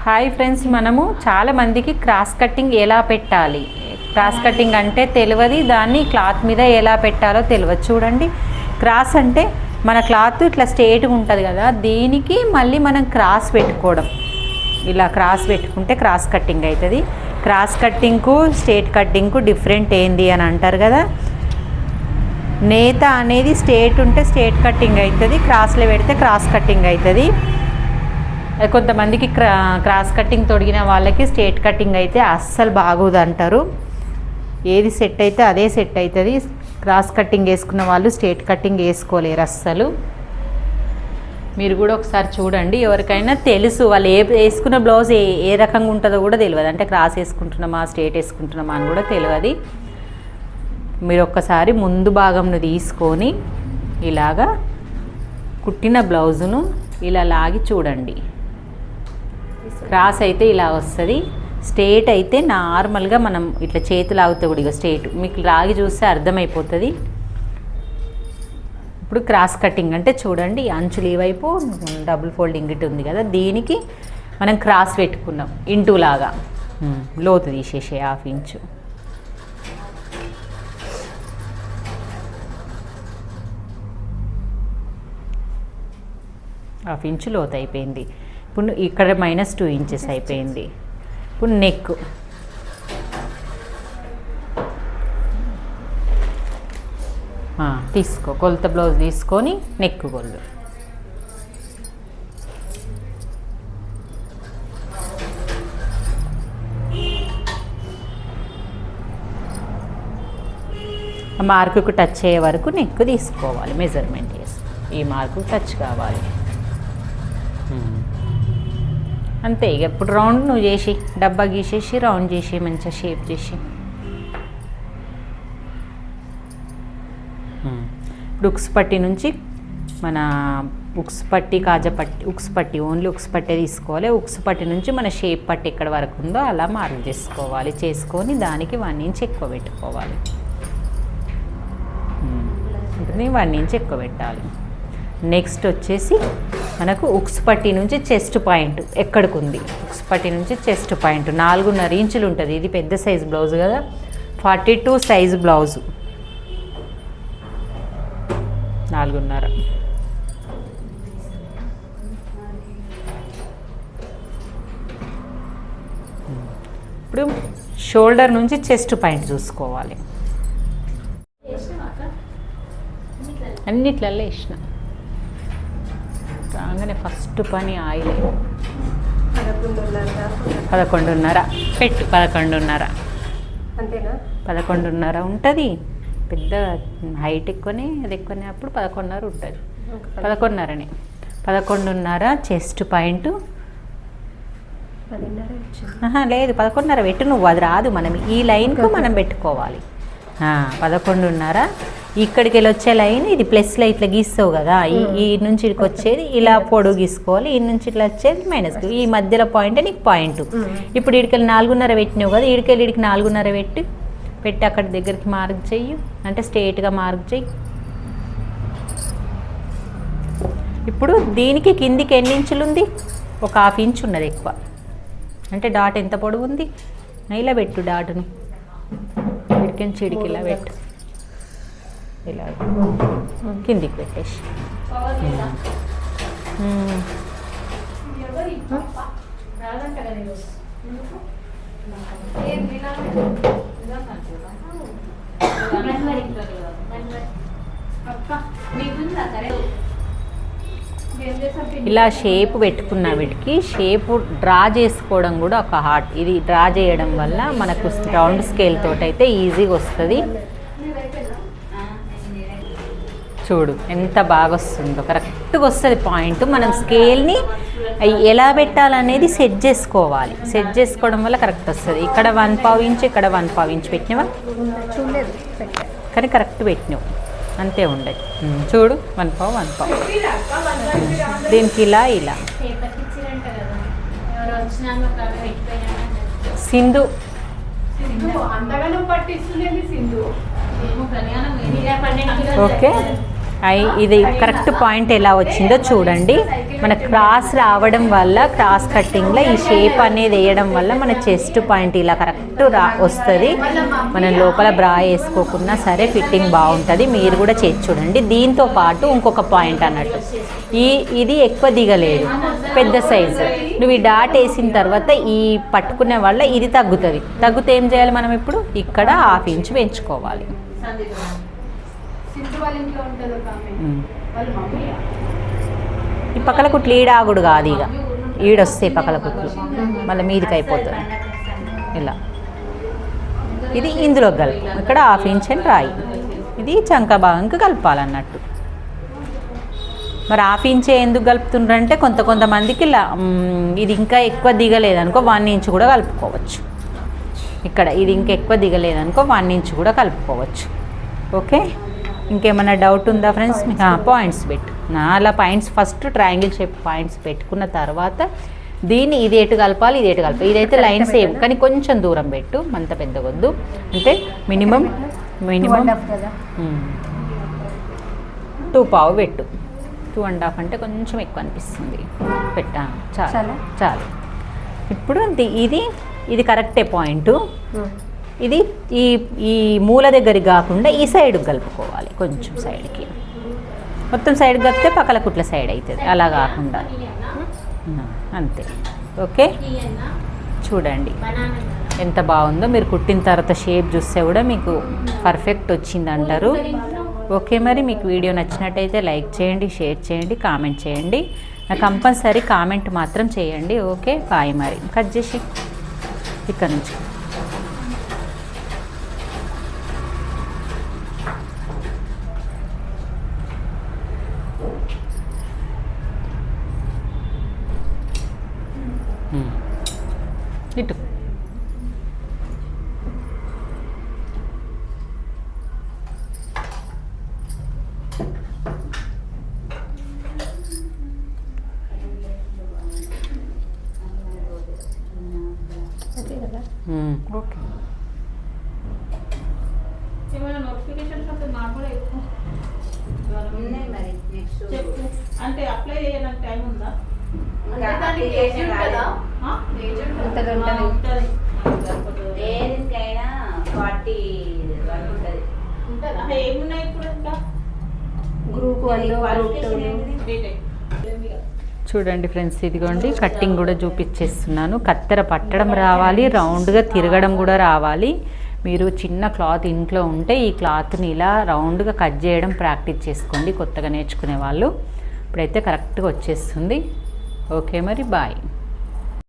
Hi friends, మనము చాలా మందికి క్రాస్ కటింగ్ ఎలా పెట్టాలి, క్రాస్ కటింగ్ అంటే తెలియదు, దాన్ని క్లాత్ మీద ఎలా పెట్టాలో తెలియదు. చూడండి, క్రాస్ అంటే మన క్లాత్ ఇట్లా స్ట్రేట్గా ఉంటుంది కదా, దీనికి మళ్ళీ మనం క్రాస్ పెట్టుకోవడం. ఇలా క్రాస్ పెట్టుకుంటే క్రాస్ కటింగ్ అవుతుంది. క్రాస్ కటింగ్కు స్ట్రేట్ కటింగ్కు డిఫరెంట్ ఏంది అని అంటారు కదా. నేత అనేది స్ట్రేట్ ఉంటే స్ట్రేట్ కటింగ్ అవుతుంది, క్రాస్లో పెడితే క్రాస్ కటింగ్ అవుతుంది. కొంతమందికి క్రాస్ కటింగ్ తొడిగిన వాళ్ళకి స్ట్రేట్ కటింగ్ అయితే అస్సలు బాగోదు అంటారు. ఏది సెట్ అయితే అదే సెట్ అవుతుంది. క్రాస్ కటింగ్ వేసుకున్న వాళ్ళు స్ట్రేట్ కటింగ్ వేసుకోలేరు అస్సలు. మీరు కూడా ఒకసారి చూడండి, ఎవరికైనా తెలుసు వాళ్ళు వేసుకున్న బ్లౌజ్ ఏ రకంగా ఉంటుందో కూడా తెలియదు. అంటే క్రాస్ వేసుకుంటున్నామా స్ట్రేట్ వేసుకుంటున్నామా అని కూడా తెలియదు. మీరు ఒక్కసారి ముందు భాగంను తీసుకొని ఇలాగా కుట్టిన బ్లౌజును ఇలా లాగి చూడండి. క్రాస్ అయితే ఇలా వస్తుంది, స్ట్రేట్ అయితే నార్మల్గా మనం ఇట్లా చేతి లాగితే కూడా ఇక స్ట్రేట్ మీకు లాగి చూస్తే అర్థమైపోతుంది. ఇప్పుడు క్రాస్ కటింగ్ అంటే చూడండి, అంచులు ఈ వైపు డబుల్ ఫోల్డింగ్ ఇటు ఉంది కదా, దీనికి మనం క్రాస్ పెట్టుకున్నాం ఇంటూ లాగా. లోతు తీసేసే 1/2 ఇంచు. ½ ఇంచు లోతు అయిపోయింది. ఇప్పుడు ఇక్కడ -2 ఇంచెస్ అయిపోయింది. ఇప్పుడు నెక్ తీసుకో, కొలత బ్లౌజ్ తీసుకొని నెక్ కొలు. మార్కుకు టచ్ అయ్యే వరకు నెక్ తీసుకోవాలి, మెజర్మెంట్ చేసి ఈ మార్కు టచ్ కావాలి అంతే. ఇక ఇప్పుడు రౌండ్ నువ్వు చేసి డబ్బా గీసేసి రౌండ్ చేసి మంచిగా షేప్ చేసి ఇప్పుడు ఉక్స్ పట్టి నుంచి మన ఉక్స్ పట్టి కాజపట్టి ఉక్స్ పట్టి ఓన్లీ ఉక్స్ పట్టే తీసుకోవాలి. ఉక్స్ పట్టి నుంచి మన షేప్ పట్టి ఎక్కడ వరకు ఉందో అలా మార్క్ చేసుకోవాలి. చేసుకొని దానికి 1 ఇంచ్ ఎక్కువ పెట్టుకోవాలి. 1 ఇంచ్ ఎక్కువ పెట్టాలి. నెక్స్ట్ వచ్చేసి మనకు ఉక్స్ పట్టి నుంచి చెస్ట్ పాయింట్ ఎక్కడికి ఉంది, ఉక్స్ పట్టి నుంచి చెస్ట్ పాయింట్ 4.5 ఇంచులు ఉంటుంది. ఇది పెద్ద సైజు బ్లౌజ్ కదా, 42 సైజు బ్లౌజు 4.5. ఇప్పుడు షోల్డర్ నుంచి చెస్ట్ పాయింట్ చూసుకోవాలి. అన్నిట్లలో వేసిన రాగానే ఫస్ట్ పని ఆయిల్ 11.5 పెట్టు. 11.5 అంతేనా? 11.5 ఉంటుంది. పెద్ద హైట్ ఎక్కువనే అది ఎక్కువనే, అప్పుడు 11.5 ఉంటుంది. 11.5నే 11.5 చెస్ట్ పాయింట్. లేదు 11.5 పెట్టు నువ్వు, అది రాదు. మనం ఈ లైన్కు మనం పెట్టుకోవాలి. 11.5 ఇక్కడికి వెళ్ళి వచ్చే లైన్ ఇది ప్లస్లో ఇట్లా గీస్తావు కదా, ఈ నుంచి ఇక్కడికి వచ్చేది ఇలా పొడుగు గీసుకోవాలి. ఈ నుంచి ఇట్లా వచ్చేది మైనస్. ఈ మధ్యలో పాయింట్ నీకు పాయింట్. ఇప్పుడు ఇడికెళ్ళి 4.5 పెట్టినావు కదా, ఇడికెళ్ళి 4.5 పెట్టి అక్కడ దగ్గరికి మార్క్ చెయ్యి, అంటే స్ట్రేట్గా మార్క్ చెయ్యి. ఇప్పుడు దీనికి కిందికి ఎన్ని ఇంచులు ఉంది, ఒక 1/2 ఇంచ్ ఉన్నది ఎక్కువ. అంటే డాట్ ఎంత పొడవు ఉంది, ఇలా పెట్టు డాట్ను. ఇడికెళ్ళి చిడికి ఇలా పెట్టు, ఇలా కిందికి పెట్టేసి ఇలా షేప్ పెట్టుకున్న వీటికి షేప్ డ్రా చేసుకోవడం కూడా ఒక హార్ట్. ఇది డ్రా చేయడం వల్ల మనకు రౌండ్ స్కేల్ తోటి అయితే ఈజీగా వస్తుంది. చూడు ఎంత బాగా వస్తుందో, కరెక్ట్గా వస్తుంది పాయింట్. మనం స్కేల్ని ఎలా పెట్టాలనేది సెట్ చేసుకోవాలి. సెట్ చేసుకోవడం వల్ల కరెక్ట్ వస్తుంది. ఇక్కడ 1/4 ఇంచ్, ఇక్కడ 1/4 ఇంచ్ పెట్టినవా, కానీ కరెక్ట్ పెట్టినావు, అంతే ఉండదు. చూడు 1/4 దీనికి ఇలా ఇలా. సింధు ఓకే, ఇది కరెక్ట్ పాయింట్ ఎలా వచ్చిందో చూడండి. మన క్రాస్ రావడం వల్ల, క్రాస్ కట్టింగ్లో ఈ షేప్ అనేది వేయడం వల్ల మన చెస్ట్ పాయింట్ ఇలా కరెక్ట్ వస్తుంది. మనం లోపల బ్రా వేసుకోకున్నా సరే ఫిట్టింగ్ బాగుంటుంది. మీరు కూడా చేసి చూడండి. దీంతో పాటు ఇంకొక పాయింట్ అన్నట్టు, ఇది ఎక్కువ దిగలేదు, పెద్ద సైజు. నువ్వు ఈ డాట్ వేసిన తర్వాత ఈ పట్టుకునే వల్ల ఇది తగ్గుతుంది. తగ్గితే ఏం చేయాలి మనం ఇప్పుడు? ఇక్కడ 1/2 ఇంచ్ పెంచుకోవాలి. ఈ పక్కల కుట్లు ఈడాగుడు కాదు, ఇక ఈడొస్తాయి పక్కల కుట్లు, మళ్ళీ మీదికి అయిపోతుంది ఇలా. ఇది ఇందులో కలుపు, ఇక్కడ 1/2 ఇంచ్ అని రాయి. ఇది చంక భాగంకి కలపాలన్నట్టు. మరి 1/2 ఇంచే ఎందుకు కలుపుతుండ్రంటే కొంతమందికి ఇలా ఇది ఇంకా ఎక్కువ దిగలేదనుకో 1 ఇంచ్ కూడా కలుపుకోవచ్చు. ఇక్కడ ఇది ఇంకా ఎక్కువ దిగలేదనుకో 1 ఇంచ్ కూడా కలుపుకోవచ్చు. ఓకే, ఇంకేమైనా డౌట్ ఉందా ఫ్రెండ్స్? పాయింట్స్ పెట్టు. అలా points first triangle shape points పెట్టుకున్న తర్వాత దీన్ని ఇది ఎటు కలపాలి, ఇది ఎటు కలపాలి. ఇదైతే లైన్ సేమ్, కానీ కొంచెం దూరం పెట్టు, అంత పెద్దగొద్దు. అంటే మినిమం 2.5 పెట్టు. 2.5 అంటే కొంచెం ఎక్కువ అనిపిస్తుంది. పెట్టా, చాలు. ఇప్పుడు ఇది కరెక్టే పాయింట్. ఇది ఈ మూల దగ్గరికి కాకుండా ఈ సైడ్కి కలుపుకోవాలి, కొంచెం సైడ్కి. మొత్తం సైడ్ కలిపితే పక్కల కుట్ల సైడ్ అవుతుంది, అలా కాకుండా. అంతే. ఓకే, చూడండి ఎంత బాగుందో. మీరు కుట్టిన తర్వాత షేప్ చూస్తే కూడా మీకు పర్ఫెక్ట్ వచ్చింది అంటారు. ఓకే, మరి మీకు వీడియో నచ్చినట్టయితే లైక్ చేయండి, షేర్ చేయండి, కామెంట్ చేయండి. నాకు కంపల్సరీ కామెంట్ మాత్రం చేయండి. Okay, bye. మరి కట్ చేసి ఇక్కడ నుంచి ఇటు. ఓకే, ఏమైనా నోటిఫికేషన్స్ అంటే నాకు కూడా ఉన్నాయి. మరి నెక్స్ట్ అంటే అప్లై చేయడానికి టైం ఉందా? దేనికైనా 40 ఉంటుంది. ఏమున్నాయి ఇప్పుడు? ఇంకా గ్రూప్ 1, గ్రూప్ 2. చూడండి ఫ్రెండ్స్, ఇదిగోండి కట్టింగ్ కూడా చూపించేస్తున్నాను. కత్తెర పట్టడం రావాలి, రౌండ్గా తిరగడం కూడా రావాలి. మీరు చిన్న క్లాత్ ఇంట్లో ఉంటే ఈ క్లాత్ని ఇలా రౌండ్గా కట్ చేయడం ప్రాక్టీస్ చేసుకోండి, కొత్తగా నేర్చుకునే వాళ్ళు. ఇప్పుడైతే కరెక్ట్గా వచ్చేస్తుంది. ఓకే, మరి బాయ్.